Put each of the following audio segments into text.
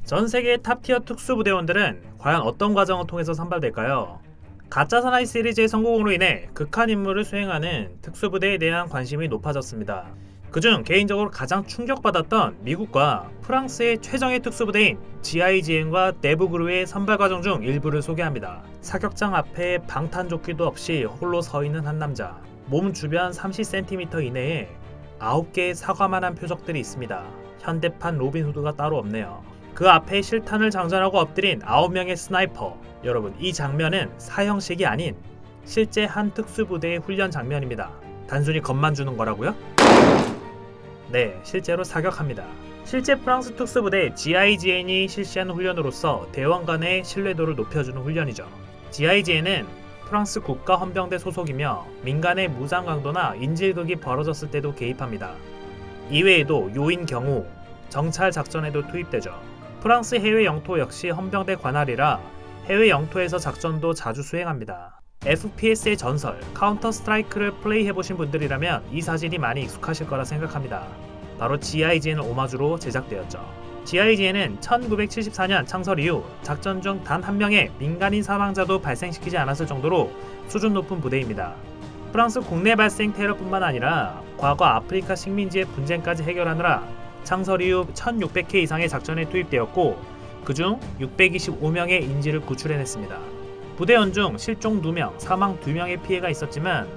전 세계의 탑티어 특수부대원들은 과연 어떤 과정을 통해서 선발될까요? 가짜 사나이 시리즈의 성공으로 인해 극한 임무를 수행하는 특수부대에 대한 관심이 높아졌습니다. 그중 개인적으로 가장 충격받았던 미국과 프랑스의 최정예 특수부대인 GIGN과 내부그루의 선발 과정 중 일부를 소개합니다. 사격장 앞에 방탄조끼도 없이 홀로 서 있는 한 남자, 몸 주변 30cm 이내에 9개의 사과만한 표적들이 있습니다. 현대판 로빈후드가 따로 없네요. 그 앞에 실탄을 장전하고 엎드린 9명의 스나이퍼. 여러분, 이 장면은 사형식이 아닌 실제 한 특수부대의 훈련 장면입니다. 단순히 겁만 주는 거라고요? 네, 실제로 사격합니다. 실제 프랑스 특수부대 GIGN이 실시한 훈련으로서 대원 간의 신뢰도를 높여주는 훈련이죠. GIGN은 프랑스 국가헌병대 소속이며 민간의 무장 강도나 인질극이 벌어졌을 때도 개입합니다. 이외에도 요인 경우, 정찰 작전에도 투입되죠. 프랑스 해외 영토 역시 헌병대 관할이라 해외 영토에서 작전도 자주 수행합니다. FPS의 전설, 카운터 스트라이크를 플레이해보신 분들이라면 이 사진이 많이 익숙하실 거라 생각합니다. 바로 GIGN 오마주로 제작되었죠. GIGN은 1974년 창설 이후 작전 중 단 한 명의 민간인 사망자도 발생시키지 않았을 정도로 수준 높은 부대입니다. 프랑스 국내 발생 테러뿐만 아니라 과거 아프리카 식민지의 분쟁까지 해결하느라 창설 이후 1600회 이상의 작전에 투입되었고 그중 625명의 인질을 구출해냈습니다. 부대원 중 실종 2명, 사망 2명의 피해가 있었지만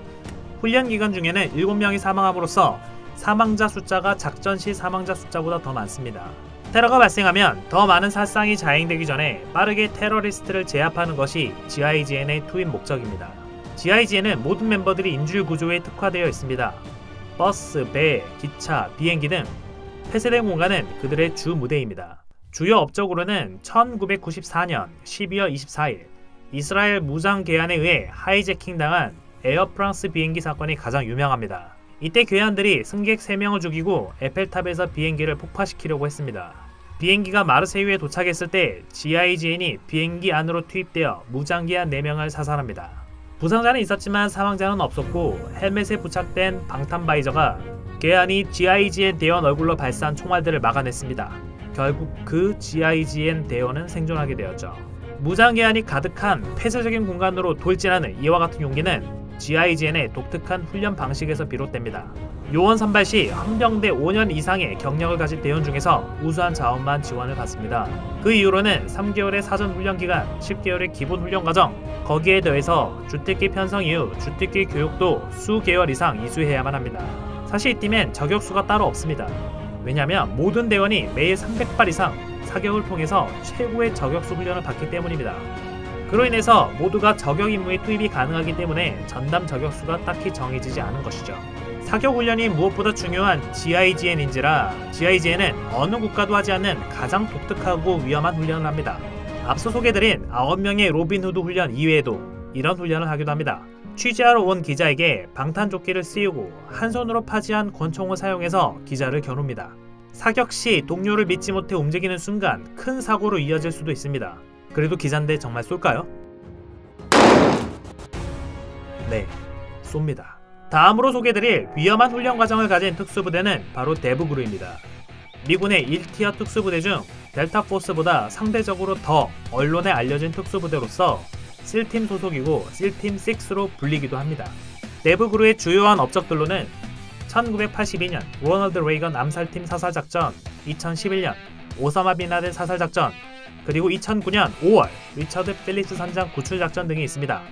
훈련 기간 중에는 7명이 사망함으로써 사망자 숫자가 작전 시 사망자 숫자보다 더 많습니다. 테러가 발생하면 더 많은 살상이 자행되기 전에 빠르게 테러리스트를 제압하는 것이 GIGN의 투입 목적입니다. GIGN은 모든 멤버들이 인질 구조에 특화되어 있습니다. 버스, 배, 기차, 비행기 등 폐쇄된 공간은 그들의 주 무대입니다. 주요 업적으로는 1994년 12월 24일 이스라엘 무장 괴한에 의해 하이제킹당한 에어프랑스 비행기 사건이 가장 유명합니다. 이때 괴한들이 승객 3명을 죽이고 에펠탑에서 비행기를 폭파시키려고 했습니다. 비행기가 마르세유에 도착했을 때 GIGN이 비행기 안으로 투입되어 무장괴한 4명을 사살합니다. 부상자는 있었지만 사망자는 없었고 헬멧에 부착된 방탄바이저가 괴한이 GIGN 대원 얼굴로 발사한 총알들을 막아냈습니다. 결국 그 GIGN 대원은 생존하게 되었죠. 무장괴한이 가득한 폐쇄적인 공간으로 돌진하는 이와 같은 용기는 GIGN의 독특한 훈련 방식에서 비롯됩니다. 요원 선발 시 헌병대 5년 이상의 경력을 가진 대원 중에서 우수한 자원만 지원을 받습니다. 그 이후로는 3개월의 사전 훈련 기간, 10개월의 기본 훈련 과정, 거기에 더해서 주특기 편성 이후 주특기 교육도 수개월 이상 이수해야만 합니다. 사실 이때면 저격수가 따로 없습니다. 왜냐하면 모든 대원이 매일 300발 이상 사격을 통해서 최고의 저격수 훈련을 받기 때문입니다. 그로 인해서 모두가 저격 임무에 투입이 가능하기 때문에 전담 저격수가 딱히 정해지지 않은 것이죠. 사격 훈련이 무엇보다 중요한 GIGN인지라 GIGN은 어느 국가도 하지 않는 가장 독특하고 위험한 훈련을 합니다. 앞서 소개드린 9명의 로빈후드 훈련 이외에도 이런 훈련을 하기도 합니다. 취재하러 온 기자에게 방탄조끼를 씌우고 한 손으로 파지한 권총을 사용해서 기자를 겨눕니다. 사격 시 동료를 믿지 못해 움직이는 순간 큰 사고로 이어질 수도 있습니다. 그래도 기자인데 정말 쏠까요? 네, 쏩니다. 다음으로 소개드릴 위험한 훈련 과정을 가진 특수부대는 바로 내부그루입니다. 미군의 1티어 특수부대 중 델타포스보다 상대적으로 더 언론에 알려진 특수부대로서 실팀 소속이고 실팀 6로 불리기도 합니다. 내부그루의 주요한 업적들로는 1982년 로널드 레이건 암살팀 사살작전, 2011년 오사마 빈라덴 사살작전, 그리고 2009년 5월 리처드 필립스 선장 구출작전 등이 있습니다.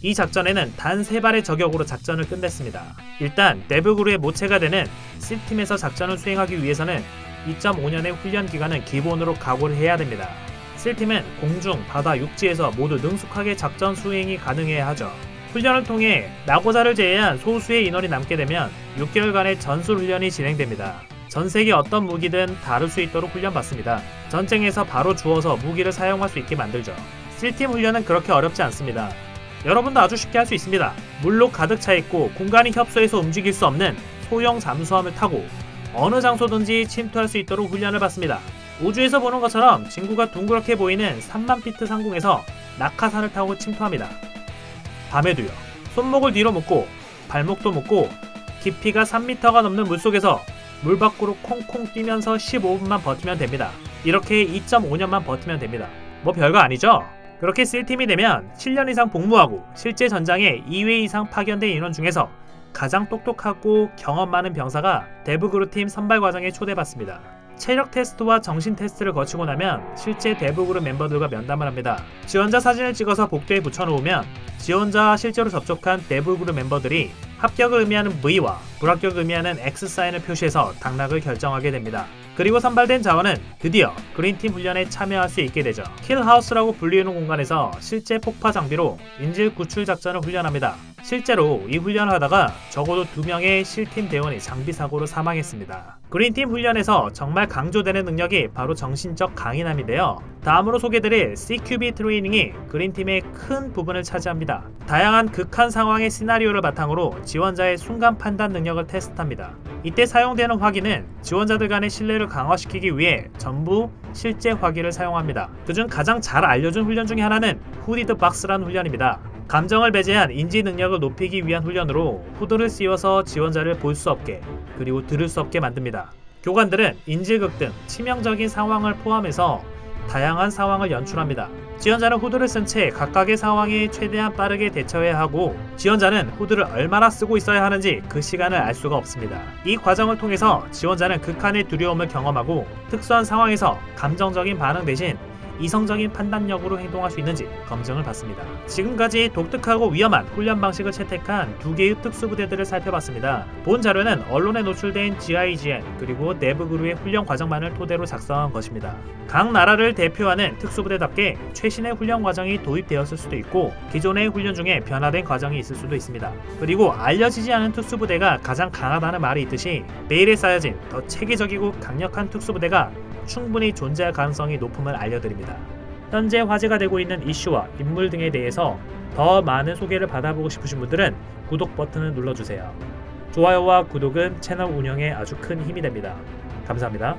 이 작전에는 단 3발의 저격으로 작전을 끝냈습니다. 일단 내부그루의 모체가 되는 실팀에서 작전을 수행하기 위해서는 2.5년의 훈련 기간은 기본으로 각오를 해야 됩니다. 실팀은 공중, 바다, 육지에서 모두 능숙하게 작전 수행이 가능해야 하죠. 훈련을 통해 낙오자를 제외한 소수의 인원이 남게 되면 6개월간의 전술 훈련이 진행됩니다. 전세계 어떤 무기든 다룰 수 있도록 훈련받습니다. 전쟁에서 바로 주워서 무기를 사용할 수 있게 만들죠. 실팀 훈련은 그렇게 어렵지 않습니다. 여러분도 아주 쉽게 할 수 있습니다. 물로 가득 차있고 공간이 협소해서 움직일 수 없는 소형 잠수함을 타고 어느 장소든지 침투할 수 있도록 훈련을 받습니다. 우주에서 보는 것처럼 진구가 둥그렇게 보이는 3만 피트 상공에서 낙하산을 타고 침투합니다. 밤에도요. 손목을 뒤로 묶고 발목도 묶고 깊이가 3m가 넘는 물속에서 물 밖으로 콩콩 뛰면서 15분만 버티면 됩니다. 이렇게 2.5년만 버티면 됩니다. 뭐 별거 아니죠? 그렇게 쓸팀이 되면 7년 이상 복무하고 실제 전장에 2회 이상 파견된 인원 중에서 가장 똑똑하고 경험 많은 병사가 데브그룹팀 선발 과정에 초대받습니다. 체력 테스트와 정신 테스트를 거치고 나면 실제 데브그룹 멤버들과 면담을 합니다. 지원자 사진을 찍어서 복도에 붙여놓으면 지원자와 실제로 접촉한 데브그룹 멤버들이 합격을 의미하는 V와 불합격을 의미하는 X 사인을 표시해서 당락을 결정하게 됩니다. 그리고 선발된 자원은 드디어 그린팀 훈련에 참여할 수 있게 되죠. 킬하우스라고 불리우는 공간에서 실제 폭파 장비로 인질 구출 작전을 훈련합니다. 실제로 이 훈련을 하다가 적어도 2명의 실팀 대원이 장비 사고로 사망했습니다. 그린팀 훈련에서 정말 강조되는 능력이 바로 정신적 강인함인데요. 다음으로 소개드릴 CQB 트레이닝이 그린팀의 큰 부분을 차지합니다. 다양한 극한 상황의 시나리오를 바탕으로 지원자의 순간 판단 능력을 테스트합니다. 이때 사용되는 화기는 지원자들 간의 신뢰를 강화시키기 위해 전부 실제 화기를 사용합니다. 그중 가장 잘 알려준 훈련 중에 하나는 후디드 박스라는 훈련입니다. 감정을 배제한 인지 능력을 높이기 위한 훈련으로 후드를 씌워서 지원자를 볼 수 없게 그리고 들을 수 없게 만듭니다. 교관들은 인질극 등 치명적인 상황을 포함해서 다양한 상황을 연출합니다. 지원자는 후드를 쓴 채 각각의 상황에 최대한 빠르게 대처해야 하고 지원자는 후드를 얼마나 쓰고 있어야 하는지 그 시간을 알 수가 없습니다. 이 과정을 통해서 지원자는 극한의 두려움을 경험하고 특수한 상황에서 감정적인 반응 대신 이성적인 판단력으로 행동할 수 있는지 검증을 받습니다. 지금까지 독특하고 위험한 훈련 방식을 채택한 2개의 특수부대들을 살펴봤습니다. 본 자료는 언론에 노출된 GIGN 그리고 데브그룹의 훈련 과정만을 토대로 작성한 것입니다. 각 나라를 대표하는 특수부대답게 최신의 훈련 과정이 도입되었을 수도 있고 기존의 훈련 중에 변화된 과정이 있을 수도 있습니다. 그리고 알려지지 않은 특수부대가 가장 강하다는 말이 있듯이 베일에 쌓여진 더 체계적이고 강력한 특수부대가 충분히 존재할 가능성이 높음을 알려드립니다. 현재 화제가 되고 있는 이슈와 인물 등에 대해서 더 많은 소개를 받아보고 싶으신 분들은 구독 버튼을 눌러주세요. 좋아요와 구독은 채널 운영에 아주 큰 힘이 됩니다. 감사합니다.